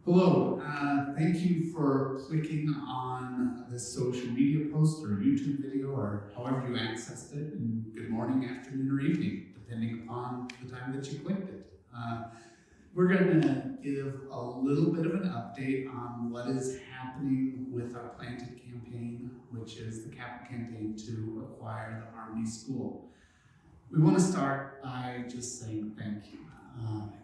Hello, thank you for clicking on this social media post or YouTube video or however you accessed it, and good morning, afternoon, or evening, depending upon the time that you clicked it. We're going to give a little bit of an update on what is happening with our Planted campaign, which is the capital campaign to acquire the Harmony School. We want to start by just saying thank you.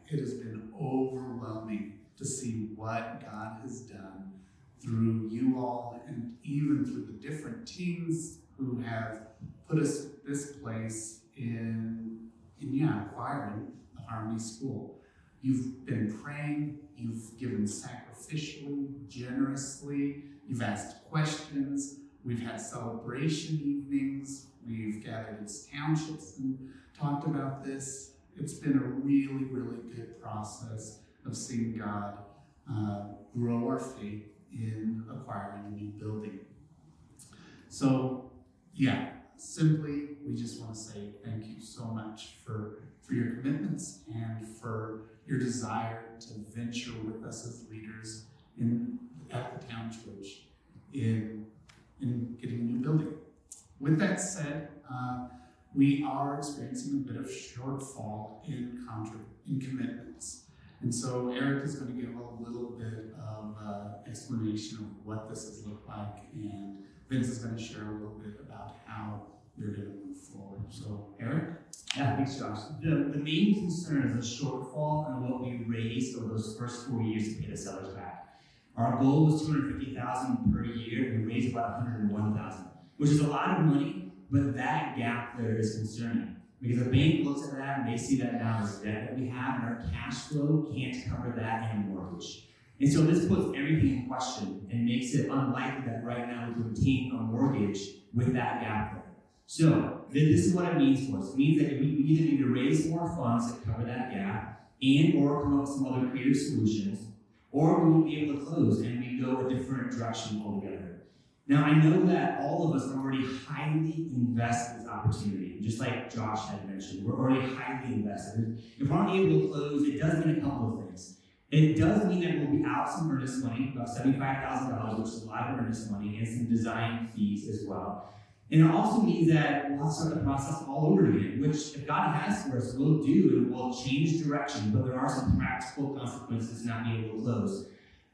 It has been overwhelming to see what God has done through you all and even through the different teams who have put us at this place in acquiring the Harmony School. You've been praying, you've given sacrificially, generously, you've asked questions, we've had celebration evenings, we've gathered as townships and talked about this. It's been a really, really good process of seeing God grow our faith in acquiring a new building. So, simply, we just want to say thank you so much for your commitments and for your desire to venture with us as leaders at the town church in getting a new building. With that said, we are experiencing a bit of shortfall in commitments. And so Eric is going to give a little bit of explanation of what this has looked like, and Vince is going to share a little bit about how they're going to move forward. So, Eric? Yeah, thanks, Josh. The main concern is the shortfall in what we raised over those first 4 years to pay the sellers back. Our goal was $250,000 per year, and we raised about $101,000, which is a lot of money, but that gap there is concerning. Because the bank looks at that and they see that now as debt that we have, and our cash flow can't cover that in a mortgage. And so this puts everything in question and makes it unlikely that right now we can obtain a mortgage with that gap there. So this is what it means for us. It means that we either need to raise more funds that cover that gap and or come up with some other creative solutions, or we won't be able to close and we go a different direction altogether. Now, I know that all of us are already highly invested in this opportunity. Just like Josh had mentioned, we're already highly invested. If we're not able to close, it does mean a couple of things. It does mean that we'll be out some earnest money, about $75,000, which is a lot of earnest money, and some design fees as well. And it also means that we'll have to start the process all over again, which if God has for us, we'll do, and we'll change direction, but there are some practical consequences to not being able to close.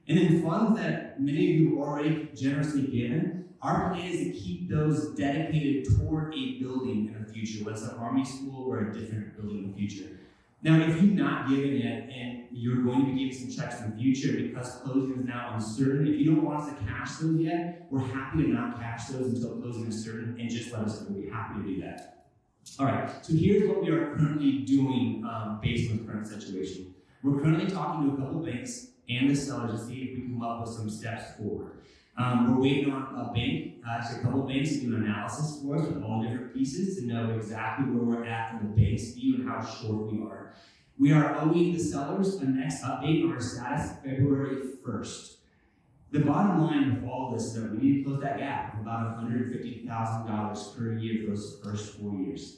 And then funds that many of you have already generously given, our plan is to keep those dedicated toward a building in the future, whether it's an Army school or a different building in the future. Now, if you've not given yet and you're going to be giving some checks in the future because closing is now uncertain, if you don't want us to cash those yet, we're happy to not cash those until closing is certain, and just let us know. We'll be happy to do that. All right, so here's what we are currently doing based on the current situation. We're currently talking to a couple banks and the sellers to see if we can come up with some steps forward. We're waiting on a couple banks to do an analysis for us with all different pieces to know exactly where we're at from the bank's view and how short we are. We are owing the sellers a next update on our status February 1st. The bottom line of all this is that we need to close that gap of about $150,000 per year for those first 4 years.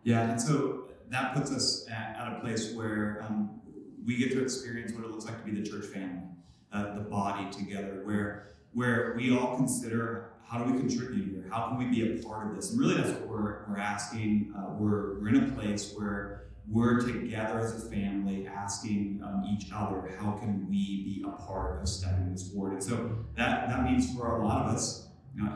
Yeah, and so that puts us at a place where we get to experience what it looks like to be the church family, the body together, where we all consider, how do we contribute here? How can we be a part of this? And really that's what we're asking. We're in a place where we're together as a family asking each other, how can we be a part of stepping this forward? And so that means for a lot of us,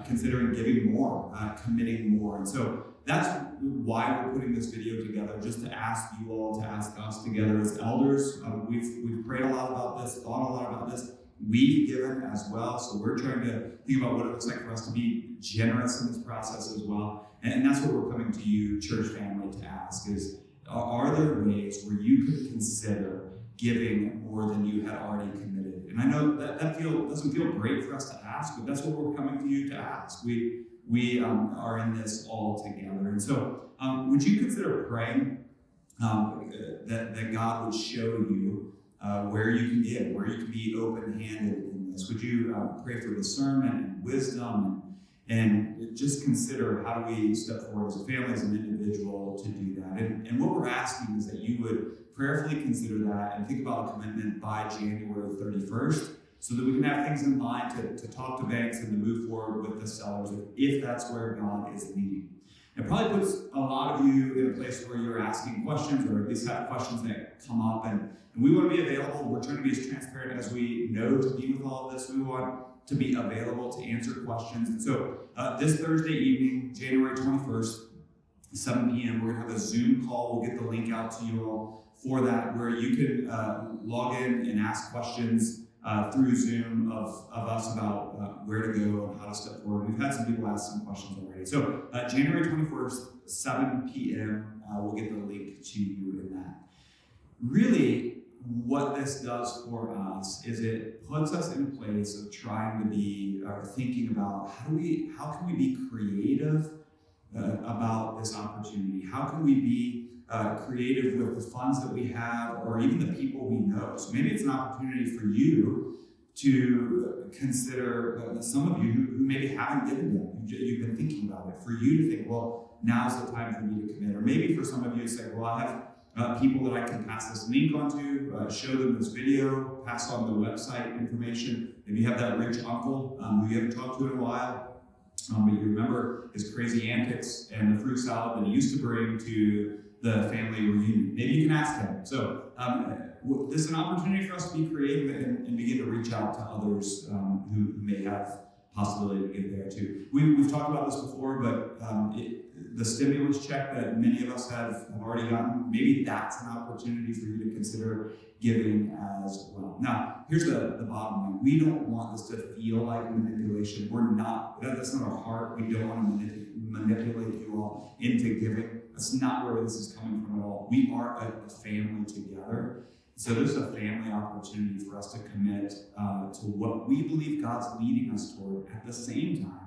considering giving more, committing more. And so that's why we're putting this video together, just to ask you all, to ask us together as elders. We've prayed a lot about this, thought a lot about this. We've given as well, so we're trying to think about what it looks like for us to be generous in this process as well. And that's what we're coming to you, church family, to ask is, are there ways where you could consider giving more than you had already committed? And I know that doesn't feel great for us to ask, but that's what we're coming to you to ask. We are in this all together. And so would you consider praying that God would show you where you can give, where you can be open-handed in this? Would you pray for discernment and wisdom And just consider, how do we step forward as a family, as an individual, to do that? And what we're asking is that you would prayerfully consider that and think about a commitment by January 31st, so that we can have things in line to talk to banks and to move forward with the sellers if that's where God is leading. It probably puts a lot of you in a place where you're asking questions, or at least have questions that come up, and we want to be available. We're trying to be as transparent as we know to be with all of this. We want to be available to answer questions. And so this Thursday evening, January 21st, 7 p.m., we're going to have a Zoom call. We'll get the link out to you all for that, where you can log in and ask questions through Zoom of us about where to go and how to step forward. We've had some people ask some questions already. So January 21st, 7 p.m., we'll get the link to you in that. Really, what this does for us is it puts us in a place of trying to be, or thinking about how can we be creative about this opportunity? How can we be creative with the funds that we have, or even the people we know? So maybe it's an opportunity for you to consider, some of you who maybe haven't given yet, you've been thinking about it, for you to think, well, now's the time for me to commit. Or maybe for some of you, it's like, well, I have people that I can pass this link on to, show them this video, pass on the website information. Maybe you have that rich uncle who you haven't talked to in a while, but you remember his crazy antics and the fruit salad that he used to bring to the family reunion. Maybe you can ask him. So this is an opportunity for us to be creative and begin to reach out to others who may have possibility to get there too. We've talked about this before, but the stimulus check that many of us have already gotten, maybe that's an opportunity for you to consider giving as well. Now, here's the bottom line. We don't want this to feel like manipulation. That's not our heart. We don't want to manipulate you all into giving. That's not where this is coming from at all. We are a family together. So there's a family opportunity for us to commit to what we believe God's leading us toward. At the same time,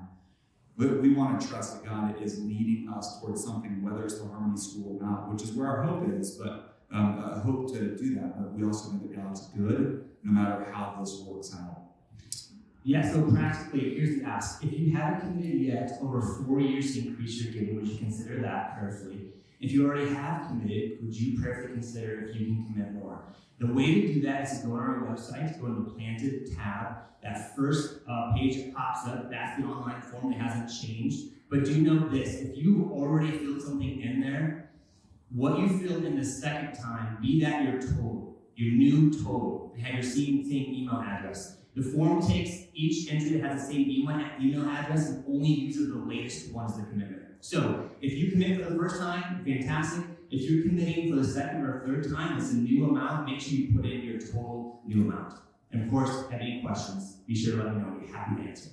but we want to trust that God is leading us towards something, whether it's the Harmony School or not, which is where our hope is. But I hope to do that. But we also know that God's good, no matter how this works out. Yeah, so practically, here's the ask. If you haven't committed yet over 4 years to increase your giving, would you consider that prayerfully? If you already have committed, would you prayerfully consider if you can commit more? The way to do that is to go on our website, go to the Planted tab. That first page that pops up, that's the online form. It hasn't changed. But do know this, if you already filled something in there, what you filled in the second time, be that your total, your new total, have your same email address. The form takes each entry that has the same email address and only uses the latest one as the commitment. So if you commit for the first time, fantastic. If you're committing for the second or third time, it's a new amount. Make sure you put in your total new amount. And of course, if you have any questions, be sure to let me know. I'll be happy to answer.